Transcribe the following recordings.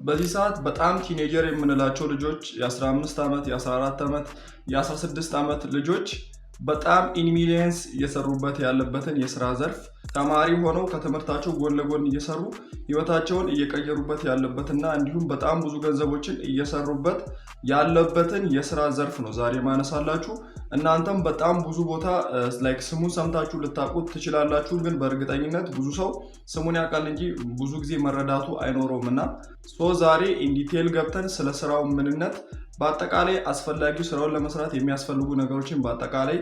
በዚህ ሰዓት በጣም ቲኔጀር የምንላቸው ልጆች የ15 ዓመት የ14 ዓመት የ16 ዓመት ልጆች በጣም ኢን ሚሊየንስ እየሰሩበት ያለበትን የስራ ዘርፍ ተማሪ ሆነው ከትምህርታቸው ጎን ለጎን እየሰሩ ህይወታቸውን እየቀየሩበት ያለበትና እንዲሁም በጣም ብዙ ገንዘቦችን እየሰሩበት ያለበትን የስራ ዘርፍ ነው ዛሬ ማነሳላችሁ። እናንተም በጣም ብዙ ቦታ ላይክ ስሙን ሰምታችሁ ልታውቁት ትችላላችሁ፣ ግን በእርግጠኝነት ብዙ ሰው ስሙን ያውቃል እንጂ ብዙ ጊዜ መረዳቱ አይኖረውምና ዛሬ ኢን ዲቴል ገብተን ስለ ስራው ምንነት በአጠቃላይ አስፈላጊው ስራውን ለመስራት የሚያስፈልጉ ነገሮችን በአጠቃላይ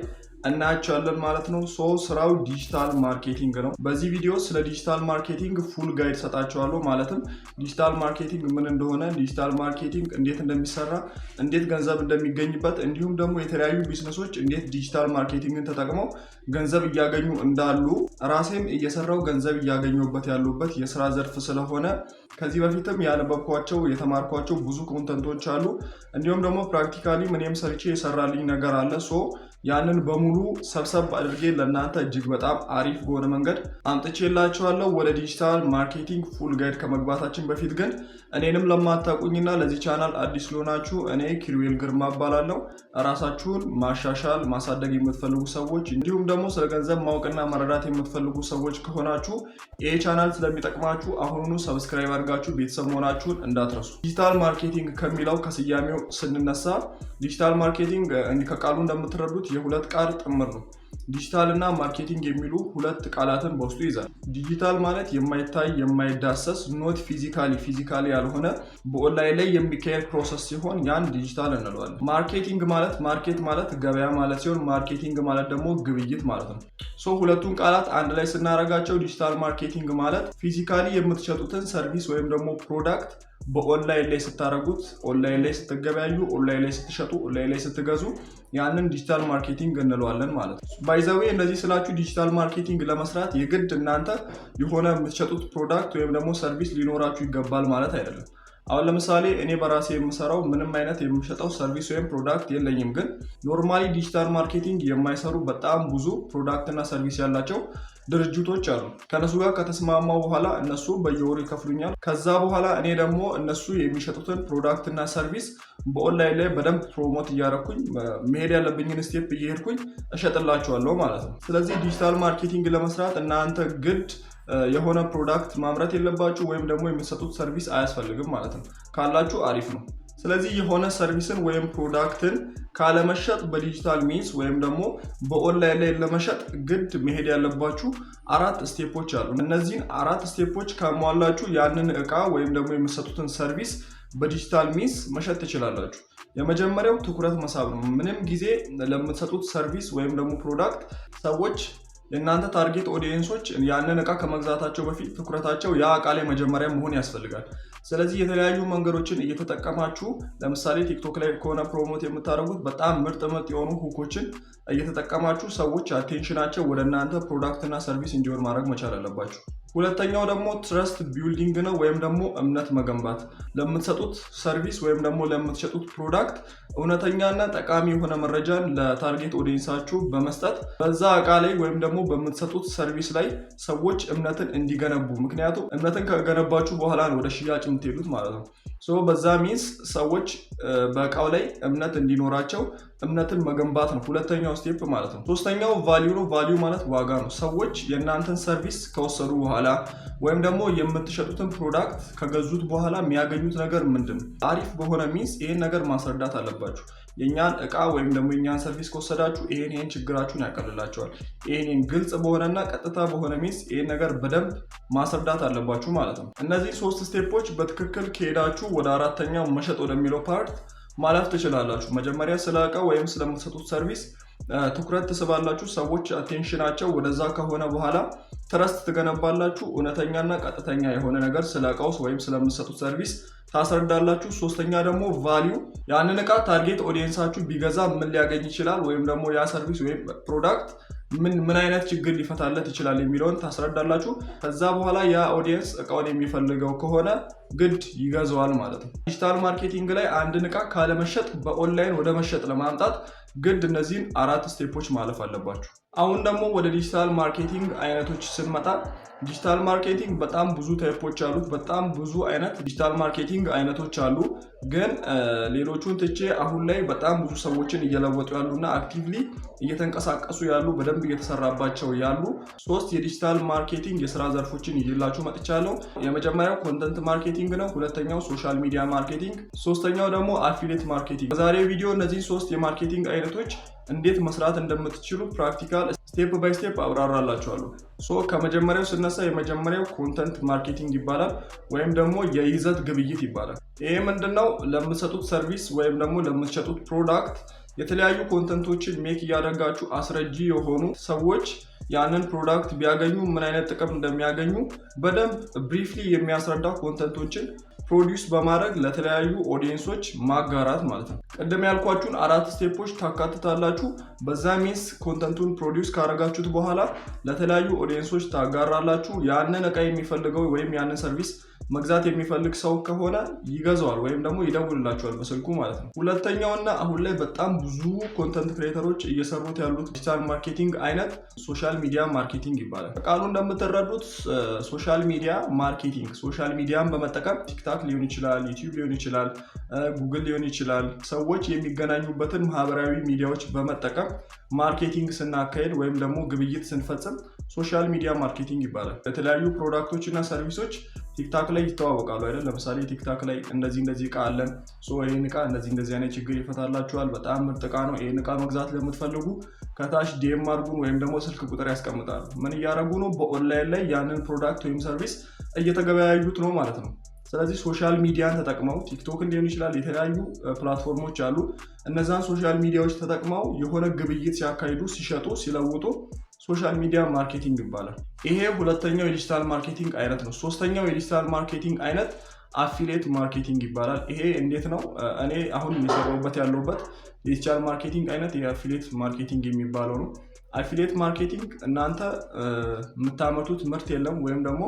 እናያቸዋለን ማለት ነው። ስራው ዲጂታል ማርኬቲንግ ነው። በዚህ ቪዲዮ ስለ ዲጂታል ማርኬቲንግ ፉል ጋይድ ሰጣቸዋለሁ። ማለትም ዲጂታል ማርኬቲንግ ምን እንደሆነ፣ ዲጂታል ማርኬቲንግ እንዴት እንደሚሰራ፣ እንዴት ገንዘብ እንደሚገኝበት፣ እንዲሁም ደግሞ የተለያዩ ቢዝነሶች እንዴት ዲጂታል ማርኬቲንግን ተጠቅመው ገንዘብ እያገኙ እንዳሉ ራሴም እየሰራው ገንዘብ እያገኙበት ያሉበት የስራ ዘርፍ ስለሆነ ከዚህ በፊትም ያነበብኳቸው የተማርኳቸው ብዙ ኮንተንቶች አሉ። እንዲሁም ደግሞ ፕራክቲካሊ እኔም ሰርቼ የሰራልኝ ነገር አለ። ያንን በሙሉ ሰብሰብ አድርጌ ለእናንተ እጅግ በጣም አሪፍ በሆነ መንገድ አምጥቼላችኋለሁ። ወደ ዲጂታል ማርኬቲንግ ፉል ጋይድ ከመግባታችን በፊት ግን እኔንም ለማታውቁኝና ለዚህ ቻናል አዲስ ለሆናችሁ እኔ ኪሩቤል ግርማ እባላለሁ። ራሳችሁን ማሻሻል ማሳደግ የምትፈልጉ ሰዎች እንዲሁም ደግሞ ስለ ገንዘብ ማወቅና መረዳት የምትፈልጉ ሰዎች ከሆናችሁ ይሄ ቻናል ስለሚጠቅማችሁ አሁኑኑ ሰብስክራይብ አድርጋችሁ ቤተሰብ መሆናችሁን እንዳትረሱ። ዲጂታል ማርኬቲንግ ከሚለው ከስያሜው ስንነሳ ዲጂታል ማርኬቲንግ ከቃሉ እንደምትረዱት የሁለት ቃል ጥምር ነው። ዲጂታል እና ማርኬቲንግ የሚሉ ሁለት ቃላትን በውስጡ ይዛል። ዲጂታል ማለት የማይታይ የማይዳሰስ ኖት ፊዚካሊ ያልሆነ በኦንላይን ላይ የሚካሄድ ፕሮሰስ ሲሆን ያን ዲጂታል እንለዋለን። ማርኬቲንግ ማለት ማርኬት ማለት ገበያ ማለት ሲሆን ማርኬቲንግ ማለት ደግሞ ግብይት ማለት ነው። ሁለቱን ቃላት አንድ ላይ ስናረጋቸው ዲጂታል ማርኬቲንግ ማለት ፊዚካሊ የምትሸጡትን ሰርቪስ ወይም ደግሞ ፕሮዳክት በኦንላይን ላይ ስታረጉት፣ ኦንላይን ላይ ስትገበያዩ፣ ኦንላይን ላይ ስትሸጡ፣ ኦንላይን ላይ ስትገዙ ያንን ዲጂታል ማርኬቲንግ እንለዋለን ማለት ነው። ባይ ዘ ዌይ እንደዚህ ስላችሁ ዲጂታል ማርኬቲንግ ለመስራት የግድ እናንተ የሆነ የምትሸጡት ፕሮዳክት ወይም ደግሞ ሰርቪስ ሊኖራችሁ ይገባል ማለት አይደለም። አሁን ለምሳሌ እኔ በራሴ የምሰራው ምንም አይነት የምሸጠው ሰርቪስ ወይም ፕሮዳክት የለኝም። ግን ኖርማሊ ዲጂታል ማርኬቲንግ የማይሰሩ በጣም ብዙ ፕሮዳክት እና ሰርቪስ ያላቸው ድርጅቶች አሉ። ከነሱ ጋር ከተስማማው በኋላ እነሱ በየወሩ ይከፍሉኛል። ከዛ በኋላ እኔ ደግሞ እነሱ የሚሸጡትን ፕሮዳክት እና ሰርቪስ በኦንላይን ላይ በደንብ ፕሮሞት እያደረኩኝ መሄድ ያለብኝን ስቴፕ እየሄድኩኝ እሸጥላቸዋለሁ ማለት ነው። ስለዚህ ዲጂታል ማርኬቲንግ ለመስራት እናንተ ግድ የሆነ ፕሮዳክት ማምረት የለባችሁ ወይም ደግሞ የምትሰጡት ሰርቪስ አያስፈልግም ማለት ነው። ካላችሁ አሪፍ ነው። ስለዚህ የሆነ ሰርቪስን ወይም ፕሮዳክትን ካለመሸጥ በዲጂታል ሚንስ ወይም ደግሞ በኦንላይን ላይ ለመሸጥ ግድ መሄድ ያለባችሁ 4 ስቴፖች አሉ። እነዚህን 4 ስቴፖች ካሟላችሁ ያንን እቃ ወይም ደግሞ የምትሰጡትን ሰርቪስ በዲጂታል ሚንስ መሸጥ ትችላላችሁ። የመጀመሪያው ትኩረት መሳብ ነው። ምንም ጊዜ ለምትሰጡት ሰርቪስ ወይም ደግሞ ፕሮዳክት ሰዎች የእናንተ ታርጌት ኦዲየንሶች ያንን እቃ ከመግዛታቸው በፊት ትኩረታቸው ያ እቃ ላይ መጀመሪያ መሆን ያስፈልጋል። ስለዚህ የተለያዩ መንገዶችን እየተጠቀማችሁ ለምሳሌ ቲክቶክ ላይ ከሆነ ፕሮሞት የምታደርጉት በጣም ምርጥ የሆኑ ሁኮችን እየተጠቀማችሁ ሰዎች አቴንሽናቸው ወደ እናንተ ፕሮዳክት እና ሰርቪስ እንዲሆን ማድረግ መቻል አለባችሁ። ሁለተኛው ደግሞ ትረስት ቢልዲንግ ነው ወይም ደግሞ እምነት መገንባት። ለምትሰጡት ሰርቪስ ወይም ደግሞ ለምትሸጡት ፕሮዳክት እውነተኛና ጠቃሚ የሆነ መረጃን ለታርጌት ኦዲየንሳችሁ በመስጠት በዛ እቃ ላይ ወይም ደግሞ በምትሰጡት ሰርቪስ ላይ ሰዎች እምነትን እንዲገነቡ፣ ምክንያቱም እምነትን ከገነባችሁ በኋላ ነው ወደ ሽያጭ የምትሄዱት ማለት ነው። በዛ ሚንስ ሰዎች በእቃው ላይ እምነት እንዲኖራቸው እምነትን መገንባት ነው ሁለተኛው ስቴፕ ማለት ነው። ሶስተኛው ቫልዩ ነው። ቫልዩ ማለት ዋጋ ነው። ሰዎች የእናንተን ሰርቪስ ከወሰዱ በኋላ ወይም ደግሞ የምትሸጡትን ፕሮዳክት ከገዙት በኋላ የሚያገኙት ነገር ምንድን ነው? አሪፍ በሆነ ሚንስ ይሄን ነገር ማስረዳት አለባችሁ። የኛን እቃ ወይም ደግሞ የኛን ሰርቪስ ከወሰዳችሁ ይሄን ችግራችሁን ያቀልላቸዋል። ይሄን ግልጽ በሆነና ቀጥታ በሆነ ሚንስ ይሄን ነገር በደንብ ማስረዳት አለባችሁ ማለት ነው። እነዚህ 3 ስቴፖች በትክክል ከሄዳችሁ ወደ አራተኛው መሸጥ ወደሚለው ፓርት ማለፍ ትችላላችሁ። መጀመሪያ ስለ እቃ ወይም ስለምትሰጡት ሰርቪስ ትኩረት ትስባላችሁ። ሰዎች አቴንሽናቸው ወደዛ ከሆነ በኋላ ትረስት ትገነባላችሁ። እውነተኛና ቀጥተኛ የሆነ ነገር ስለ እቃው ወይም ስለምትሰጡት ሰርቪስ ታስረዳላችሁ። ሶስተኛ ደግሞ ቫልዩ፣ ያንን እቃ ታርጌት ኦዲየንሳችሁ ቢገዛ ምን ሊያገኝ ይችላል ወይም ደግሞ ያ ሰርቪስ ወይም ፕሮዳክት ምን አይነት ችግር ሊፈታለት ይችላል የሚለውን ታስረዳላችሁ። ከዛ በኋላ ያ ኦዲየንስ እቃውን የሚፈልገው ከሆነ ግድ ይገዛዋል ማለት ነው። ዲጂታል ማርኬቲንግ ላይ አንድን እቃ ካለመሸጥ በኦንላይን ወደ መሸጥ ለማምጣት ግድ እነዚህን 4 ስቴፖች ማለፍ አለባችሁ። አሁን ደግሞ ወደ ዲጂታል ማርኬቲንግ አይነቶች ስንመጣ ዲጂታል ማርኬቲንግ በጣም ብዙ ታይፖች አሉት። በጣም ብዙ አይነት ዲጂታል ማርኬቲንግ አይነቶች አሉ። ግን ሌሎቹን ትቼ አሁን ላይ በጣም ብዙ ሰዎችን እየለወጡ ያሉና አክቲቭሊ እየተንቀሳቀሱ ያሉ በደንብ እየተሰራባቸው ያሉ 3 የዲጂታል ማርኬቲንግ የስራ ዘርፎችን ይዤላችሁ መጥቻለሁ። የመጀመሪያው ኮንተንት ማርኬቲንግ ነው። ሁለተኛው ሶሻል ሚዲያ ማርኬቲንግ፣ ሶስተኛው ደግሞ አፊሊየት ማርኬቲንግ። በዛሬው ቪዲዮ እነዚህ 3 የማርኬቲንግ አይነቶች እንዴት መስራት እንደምትችሉ ፕራክቲካል ስቴፕ ባይ ስቴፕ አብራራላችኋለሁ። ከመጀመሪያው ስነሳ የመጀመሪያው ኮንተንት ማርኬቲንግ ይባላል፣ ወይም ደግሞ የይዘት ግብይት ይባላል። ይሄ ምንድነው? ለምትሰጡት ሰርቪስ ወይም ደግሞ ለምትሸጡት ፕሮዳክት የተለያዩ ኮንተንቶችን ሜክ እያደረጋችሁ አስረጂ የሆኑ ሰዎች ያንን ፕሮዳክት ቢያገኙ ምን አይነት ጥቅም እንደሚያገኙ በደንብ ብሪፍሊ የሚያስረዳ ኮንተንቶችን ፕሮዲውስ በማድረግ ለተለያዩ ኦዲየንሶች ማጋራት ማለት ነው። ቅድም ያልኳችሁን 4 ስቴፖች ታካትታላችሁ። በዛ ሚንስ ኮንተንቱን ፕሮዲውስ ካረጋችሁት በኋላ ለተለያዩ ኦዲየንሶች ታጋራላችሁ። ያንን እቃ የሚፈልገው ወይም ያንን ሰርቪስ መግዛት የሚፈልግ ሰው ከሆነ ይገዛዋል ወይም ደግሞ ይደውልላችኋል በስልኩ ማለት ነው። ሁለተኛውና አሁን ላይ በጣም ብዙ ኮንተንት ክሬተሮች እየሰሩት ያሉት ዲጂታል ማርኬቲንግ አይነት ሶሻል ሚዲያ ማርኬቲንግ ይባላል። ቃሉ እንደምትረዱት ሶሻል ሚዲያ ማርኬቲንግ፣ ሶሻል ሚዲያን በመጠቀም ቲክታክ ሊሆን ይችላል፣ ዩቲዩብ ሊሆን ይችላል፣ ጉግል ሊሆን ይችላል፣ ሰዎች የሚገናኙበትን ማህበራዊ ሚዲያዎች በመጠቀም ማርኬቲንግ ስናካሄድ ወይም ደግሞ ግብይት ስንፈጽም ሶሻል ሚዲያ ማርኬቲንግ ይባላል። የተለያዩ ፕሮዳክቶች እና ሰርቪሶች ቲክታክ ላይ ይተዋወቃሉ አይደል? ለምሳሌ ቲክታክ ላይ እንደዚህ እቃ አለን፣ ይህን እቃ እንደዚህ አይነት ችግር ይፈታላችኋል፣ በጣም ምርጥ እቃ ነው፣ ይህን እቃ መግዛት ለምትፈልጉ ከታች ዲኤም አድርጉን ወይም ደግሞ ስልክ ቁጥር ያስቀምጣሉ። ምን እያደረጉ ነው? በኦንላይን ላይ ያንን ፕሮዳክት ወይም ሰርቪስ እየተገበያዩት ነው ማለት ነው። ስለዚህ ሶሻል ሚዲያን ተጠቅመው ቲክቶክ ሊሆን ይችላል፣ የተለያዩ ፕላትፎርሞች አሉ። እነዛን ሶሻል ሚዲያዎች ተጠቅመው የሆነ ግብይት ሲያካሂዱ፣ ሲሸጡ፣ ሲለውጡ ሶሻል ሚዲያ ማርኬቲንግ ይባላል። ይሄ ሁለተኛው የዲጂታል ማርኬቲንግ አይነት ነው። ሶስተኛው የዲጂታል ማርኬቲንግ አይነት አፊሊየት ማርኬቲንግ ይባላል። ይሄ እንዴት ነው? እኔ አሁን እየሰራሁበት ያለሁበት የዲጂታል ማርኬቲንግ አይነት የአፊሊየት ማርኬቲንግ የሚባለው ነው። አፊሊየት ማርኬቲንግ እናንተ የምታመርቱት ምርት የለም ወይም ደግሞ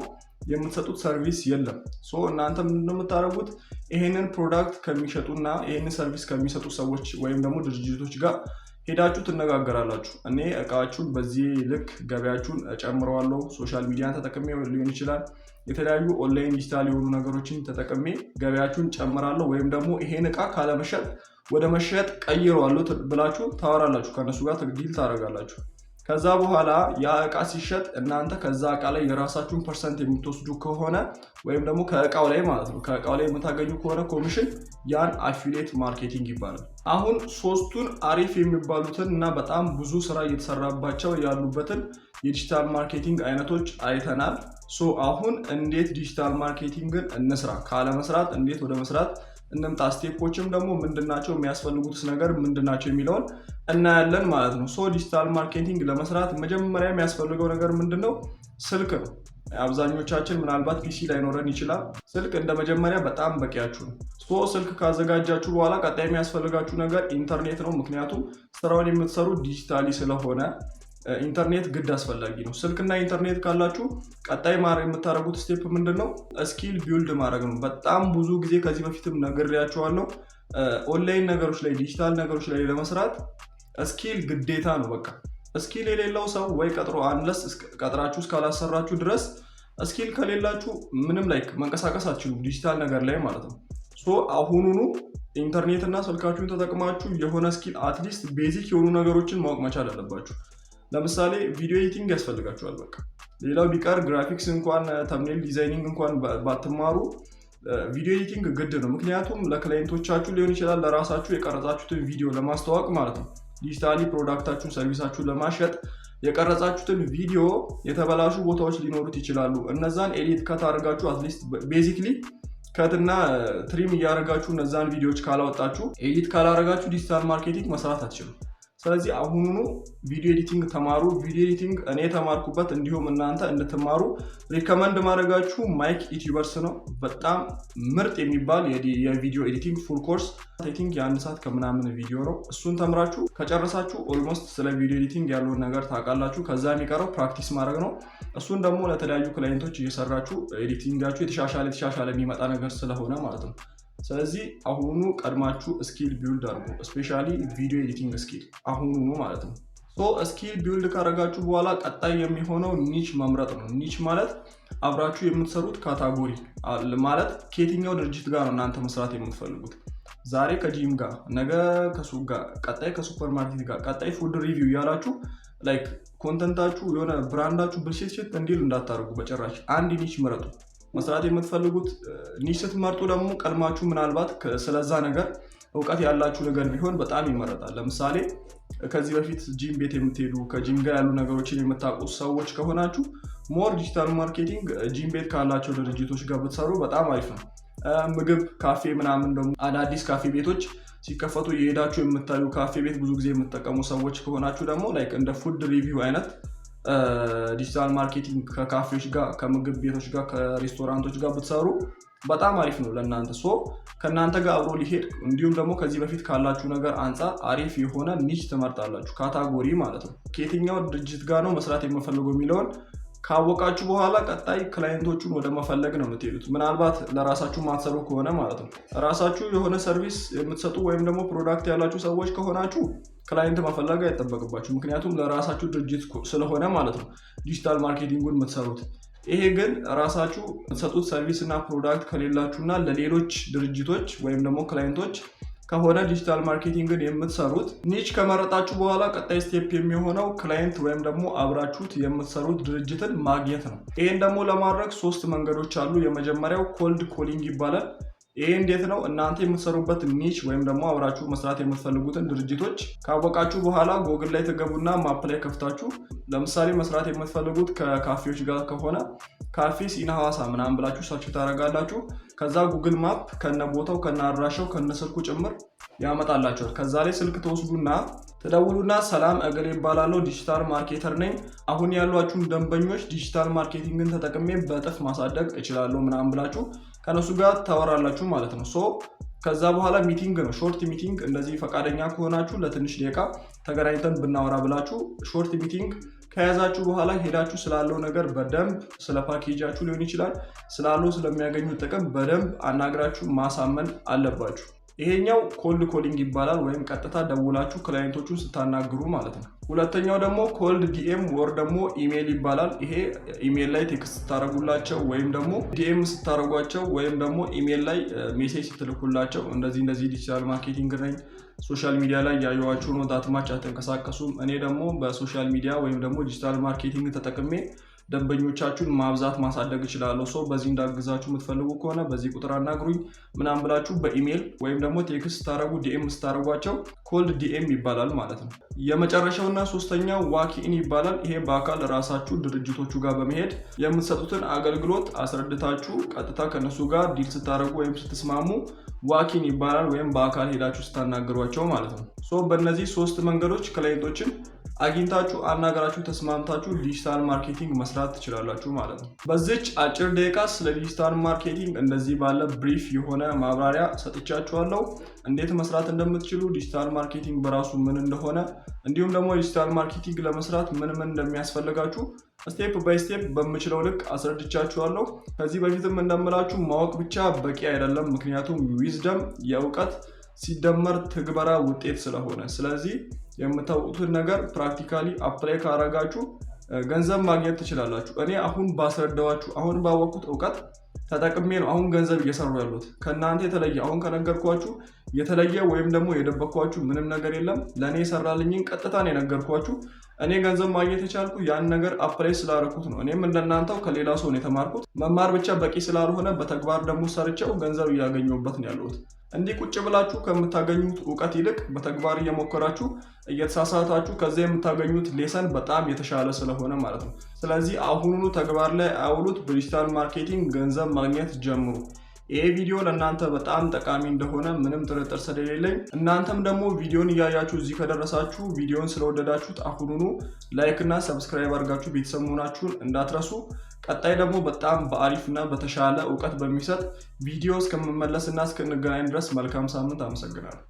የምትሰጡት ሰርቪስ የለም። እናንተ ምንድነው የምታደርጉት? ይሄንን ፕሮዳክት ከሚሸጡና ይሄንን ሰርቪስ ከሚሰጡ ሰዎች ወይም ደግሞ ድርጅቶች ጋር ሄዳችሁ ትነጋገራላችሁ። እኔ እቃችሁን በዚህ ልክ ገበያችሁን ጨምረዋለሁ፣ ሶሻል ሚዲያን ተጠቅሜ ሊሆን ይችላል፣ የተለያዩ ኦንላይን ዲጂታል የሆኑ ነገሮችን ተጠቅሜ ገበያችሁን ጨምራለሁ፣ ወይም ደግሞ ይሄን እቃ ካለመሸጥ ወደ መሸጥ ቀይረዋለሁ ብላችሁ ታወራላችሁ። ከነሱ ጋር ዲል ታደርጋላችሁ። ከዛ በኋላ ያ እቃ ሲሸጥ እናንተ ከዛ እቃ ላይ የራሳችሁን ፐርሰንት የምትወስዱ ከሆነ ወይም ደግሞ ከእቃው ላይ ማለት ነው ከእቃው ላይ የምታገኙ ከሆነ ኮሚሽን፣ ያን አፊሊየት ማርኬቲንግ ይባላል። አሁን 3ቱን አሪፍ የሚባሉትን እና በጣም ብዙ ስራ እየተሰራባቸው ያሉበትን የዲጂታል ማርኬቲንግ አይነቶች አይተናል። አሁን እንዴት ዲጂታል ማርኬቲንግን እንስራ፣ ካለመስራት እንዴት ወደ መስራት እንምጣ፣ ስቴፖችም ደግሞ ምንድናቸው፣ የሚያስፈልጉት ነገር ምንድናቸው የሚለውን እናያለን ማለት ነው። ዲጂታል ማርኬቲንግ ለመስራት መጀመሪያ የሚያስፈልገው ነገር ምንድነው? ስልክ ነው። አብዛኞቻችን ምናልባት ፒሲ ላይኖረን ይችላል። ስልክ እንደ መጀመሪያ በጣም በቂያችሁ ነው። ስልክ ካዘጋጃችሁ በኋላ ቀጣይ የሚያስፈልጋችሁ ነገር ኢንተርኔት ነው። ምክንያቱም ስራውን የምትሰሩ ዲጂታሊ ስለሆነ ኢንተርኔት ግድ አስፈላጊ ነው። ስልክና ኢንተርኔት ካላችሁ ቀጣይ የምታደርጉት ስቴፕ ምንድነው? ስኪል ቢውልድ ማድረግ ነው። በጣም ብዙ ጊዜ ከዚህ በፊትም ነግሬያችኋለሁ። ኦንላይን ነገሮች ላይ ዲጂታል ነገሮች ላይ ለመስራት ስኪል ግዴታ ነው። በቃ ስኪል የሌለው ሰው ወይ አንለስ ቀጥራችሁ እስካላሰራችሁ ድረስ ስኪል ከሌላችሁ ምንም መንቀሳቀስ አትችሉም ዲጂታል ነገር ላይ ማለት ነው። አሁኑኑ ኢንተርኔት እና ስልካችሁን ተጠቅማችሁ የሆነ ስኪል አትሊስት ቤዚክ የሆኑ ነገሮችን ማወቅ መቻል አለባችሁ። ለምሳሌ ቪዲዮ ኤዲቲንግ ያስፈልጋችኋል። በቃ ሌላው ቢቀር ግራፊክስ እንኳን ተምኔል ዲዛይኒንግ እንኳን ባትማሩ ቪዲዮ ኤዲቲንግ ግድ ነው። ምክንያቱም ለክላይንቶቻችሁ ሊሆን ይችላል፣ ለራሳችሁ የቀረጻችሁትን ቪዲዮ ለማስተዋወቅ ማለት ነው። ዲጂታሊ ፕሮዳክታችሁን ሰርቪሳችሁን ለማሸጥ የቀረጻችሁትን ቪዲዮ የተበላሹ ቦታዎች ሊኖሩት ይችላሉ። እነዛን ኤዲት ከት አድርጋችሁ አትሊስት ቤዚክሊ ከትና ትሪም እያደረጋችሁ እነዛን ቪዲዮዎች ካላወጣችሁ፣ ኤዲት ካላደረጋችሁ ዲጂታል ማርኬቲንግ መስራት አትችሉም። ስለዚህ አሁኑኑ ቪዲዮ ኤዲቲንግ ተማሩ። ቪዲዮ ኤዲቲንግ እኔ የተማርኩበት እንዲሁም እናንተ እንድትማሩ ሪከመንድ ማድረጋችሁ ማይክ ዩቲዩበርስ ነው። በጣም ምርጥ የሚባል የቪዲዮ ኤዲቲንግ ፉል ኮርስ ቲንክ የ1 ሰዓት ከምናምን ቪዲዮ ነው። እሱን ተምራችሁ ከጨረሳችሁ ኦልሞስት ስለ ቪዲዮ ኤዲቲንግ ያለውን ነገር ታውቃላችሁ። ከዛ የሚቀረው ፕራክቲስ ማድረግ ነው። እሱን ደግሞ ለተለያዩ ክላይንቶች እየሰራችሁ ኤዲቲንጋችሁ የተሻሻለ የሚመጣ ነገር ስለሆነ ማለት ነው። ስለዚህ አሁኑ ቀድማችሁ ስኪል ቢልድ አድርጉ። ስፔሻሊ ቪዲዮ ኤዲቲንግ ስኪል አሁኑ ማለት ነው። ስኪል ቢልድ ካረጋችሁ በኋላ ቀጣይ የሚሆነው ኒች መምረጥ ነው። ኒች ማለት አብራችሁ የምትሰሩት ካታጎሪ ማለት ከየትኛው ድርጅት ጋር ነው እናንተ መስራት የምትፈልጉት። ዛሬ ከጂም ጋር፣ ነገ ከሱቅ ጋር፣ ቀጣይ ከሱፐር ማርኬት ጋር፣ ቀጣይ ፉድ ሪቪው ያላችሁ ላይክ ኮንተንታችሁ የሆነ ብራንዳችሁ ብልሽት እንዲል እንዳታደርጉ በጭራሽ። አንድ ኒች ምረጡ። መስራት የምትፈልጉት ኒች ስትመርጡ ደግሞ ቀድማችሁ ምናልባት ስለዛ ነገር እውቀት ያላችሁ ነገር ቢሆን በጣም ይመረጣል። ለምሳሌ ከዚህ በፊት ጂም ቤት የምትሄዱ ከጂም ጋር ያሉ ነገሮችን የምታውቁ ሰዎች ከሆናችሁ ሞር ዲጂታል ማርኬቲንግ ጂም ቤት ካላቸው ድርጅቶች ጋር ብትሰሩ በጣም አሪፍ ነው። ምግብ ካፌ ምናምን ደግሞ አዳዲስ ካፌ ቤቶች ሲከፈቱ የሄዳችሁ የምታዩ ካፌ ቤት ብዙ ጊዜ የምትጠቀሙ ሰዎች ከሆናችሁ ደግሞ ላይክ እንደ ፉድ ሪቪው አይነት ዲጂታል ማርኬቲንግ ከካፌዎች ጋር፣ ከምግብ ቤቶች ጋር፣ ከሬስቶራንቶች ጋር ብትሰሩ በጣም አሪፍ ነው ለእናንተ። ከእናንተ ጋር አብሮ ሊሄድ እንዲሁም ደግሞ ከዚህ በፊት ካላችሁ ነገር አንጻር አሪፍ የሆነ ኒች ትመርጣላችሁ፣ ካታጎሪ ማለት ነው። ከየትኛው ድርጅት ጋር ነው መስራት የምፈልገው የሚለውን ካወቃችሁ በኋላ ቀጣይ ክላይንቶቹን ወደ መፈለግ ነው የምትሄዱት። ምናልባት ለራሳችሁ ማትሰሩ ከሆነ ማለት ነው። ራሳችሁ የሆነ ሰርቪስ የምትሰጡ ወይም ደግሞ ፕሮዳክት ያላችሁ ሰዎች ከሆናችሁ ክላይንት መፈለግ አይጠበቅባችሁ፣ ምክንያቱም ለራሳችሁ ድርጅት ስለሆነ ማለት ነው ዲጂታል ማርኬቲንጉን የምትሰሩት። ይሄ ግን ራሳችሁ የምትሰጡት ሰርቪስ እና ፕሮዳክት ከሌላችሁና ለሌሎች ድርጅቶች ወይም ደግሞ ክላይንቶች ከሆነ ዲጂታል ማርኬቲንግን የምትሰሩት ኒች ከመረጣችሁ በኋላ ቀጣይ ስቴፕ የሚሆነው ክላይንት ወይም ደግሞ አብራችሁት የምትሰሩት ድርጅትን ማግኘት ነው። ይሄን ደግሞ ለማድረግ 3 መንገዶች አሉ። የመጀመሪያው ኮልድ ኮሊንግ ይባላል። ይሄ እንዴት ነው? እናንተ የምትሰሩበት ኒች ወይም ደግሞ አብራችሁ መስራት የምትፈልጉትን ድርጅቶች ካወቃችሁ በኋላ ጎግል ላይ ተገቡና ማፕ ላይ ከፍታችሁ ለምሳሌ መስራት የምትፈልጉት ከካፌዎች ጋር ከሆነ ካፌስ ኢን ሐዋሳ ምናምን ብላችሁ ሰርች ታደርጋላችሁ። ከዛ ጉግል ማፕ ከነ ቦታው ከነ አድራሻው ከነ ስልኩ ጭምር ያመጣላችኋል። ከዛ ላይ ስልክ ተወስዱና ተደውሉና ሰላም እገሌ ይባላለሁ ዲጂታል ማርኬተር ነኝ፣ አሁን ያሏችሁን ደንበኞች ዲጂታል ማርኬቲንግን ተጠቅሜ በእጥፍ ማሳደግ እችላለሁ ምናምን ብላችሁ ከነሱ ጋር ታወራላችሁ ማለት ነው። ከዛ በኋላ ሚቲንግ ነው፣ ሾርት ሚቲንግ። እንደዚህ ፈቃደኛ ከሆናችሁ ለትንሽ ደቂቃ ተገናኝተን ብናወራ ብላችሁ ሾርት ሚቲንግ ከያዛችሁ በኋላ ሄዳችሁ ስላለው ነገር በደንብ ስለ ፓኬጃችሁ ሊሆን ይችላል ስላለው ስለሚያገኙት ጥቅም በደንብ አናግራችሁ ማሳመን አለባችሁ። ይሄኛው ኮልድ ኮሊንግ ይባላል፣ ወይም ቀጥታ ደውላችሁ ክላይንቶቹን ስታናግሩ ማለት ነው። ሁለተኛው ደግሞ ኮልድ ዲኤም ወር ደግሞ ኢሜል ይባላል። ይሄ ኢሜል ላይ ቴክስት ስታደርጉላቸው ወይም ደግሞ ዲኤም ስታደርጓቸው ወይም ደግሞ ኢሜል ላይ ሜሴጅ ስትልኩላቸው እንደዚህ ዲጂታል ማርኬቲንግ ነኝ፣ ሶሻል ሚዲያ ላይ ያዩዋችሁ ነው፣ ዳትማች አትንቀሳቀሱም፣ እኔ ደግሞ በሶሻል ሚዲያ ወይም ደግሞ ዲጂታል ማርኬቲንግ ተጠቅሜ ደንበኞቻችሁን ማብዛት ማሳደግ እችላለሁ፣ በዚህ እንዳግዛችሁ የምትፈልጉ ከሆነ በዚህ ቁጥር አናግሩኝ ምናምን ብላችሁ በኢሜል ወይም ደግሞ ቴክስት ስታደርጉ ዲኤም ስታደርጓቸው ኮልድ ዲኤም ይባላል ማለት ነው። የመጨረሻውና ሶስተኛው ዋኪን ይባላል። ይሄ በአካል ራሳችሁ ድርጅቶቹ ጋር በመሄድ የምትሰጡትን አገልግሎት አስረድታችሁ ቀጥታ ከነሱ ጋር ዲል ስታደርጉ ወይም ስትስማሙ ዋኪን ይባላል፣ ወይም በአካል ሄዳችሁ ስታናገሯቸው ማለት ነው። በእነዚህ 3 መንገዶች ክላይንቶችን አግኝታችሁ አናገራችሁ ተስማምታችሁ ዲጂታል ማርኬቲንግ መስራት ትችላላችሁ ማለት ነው። በዚች አጭር ደቂቃ ስለ ዲጂታል ማርኬቲንግ እንደዚህ ባለ ብሪፍ የሆነ ማብራሪያ ሰጥቻችኋለሁ። እንዴት መስራት እንደምትችሉ፣ ዲጂታል ማርኬቲንግ በራሱ ምን እንደሆነ፣ እንዲሁም ደግሞ ዲጂታል ማርኬቲንግ ለመስራት ምን እንደሚያስፈልጋችሁ ስቴፕ ባይ ስቴፕ በምችለው ልክ አስረድቻችኋለሁ። ከዚህ በፊትም እንደምላችሁ ማወቅ ብቻ በቂ አይደለም፣ ምክንያቱም ዊዝደም የእውቀት ሲደመር ትግበራ ውጤት ስለሆነ። ስለዚህ የምታውቁትን ነገር ፕራክቲካሊ አፕላይ ካረጋችሁ ገንዘብ ማግኘት ትችላላችሁ። እኔ አሁን ባስረዳዋችሁ አሁን ባወቅኩት እውቀት ተጠቅሜ ነው አሁን ገንዘብ እየሰሩ ያሉት። ከእናንተ የተለየ አሁን ከነገርኳችሁ የተለየ ወይም ደግሞ የደበኳችሁ ምንም ነገር የለም። ለእኔ የሰራልኝን ቀጥታ ነው የነገርኳችሁ። እኔ ገንዘብ ማግኘት የቻልኩ ያን ነገር አፕላይ ስላደረኩት ነው። እኔም እንደናንተው ከሌላ ሰው ነው የተማርኩት። መማር ብቻ በቂ ስላልሆነ በተግባር ደግሞ ሰርቼው ገንዘብ እያገኘሁበት ነው ያለሁት። እንዲህ ቁጭ ብላችሁ ከምታገኙት እውቀት ይልቅ በተግባር እየሞከራችሁ እየተሳሳታችሁ ከዛ የምታገኙት ሌሰን በጣም የተሻለ ስለሆነ ማለት ነው። ስለዚህ አሁኑኑ ተግባር ላይ አውሉት። በዲጂታል ማርኬቲንግ ገንዘብ ማግኘት ጀምሩ። ይሄ ቪዲዮ ለእናንተ በጣም ጠቃሚ እንደሆነ ምንም ጥርጥር ስለሌለኝ፣ እናንተም ደግሞ ቪዲዮን እያያችሁ እዚህ ከደረሳችሁ ቪዲዮን ስለወደዳችሁት አሁኑኑ ላይክ እና ሰብስክራይብ አድርጋችሁ ቤተሰብ መሆናችሁን እንዳትረሱ። ቀጣይ ደግሞ በጣም በአሪፍና በተሻለ እውቀት በሚሰጥ ቪዲዮ እስከምመለስና እስክንገናኝ ድረስ መልካም ሳምንት። አመሰግናለሁ።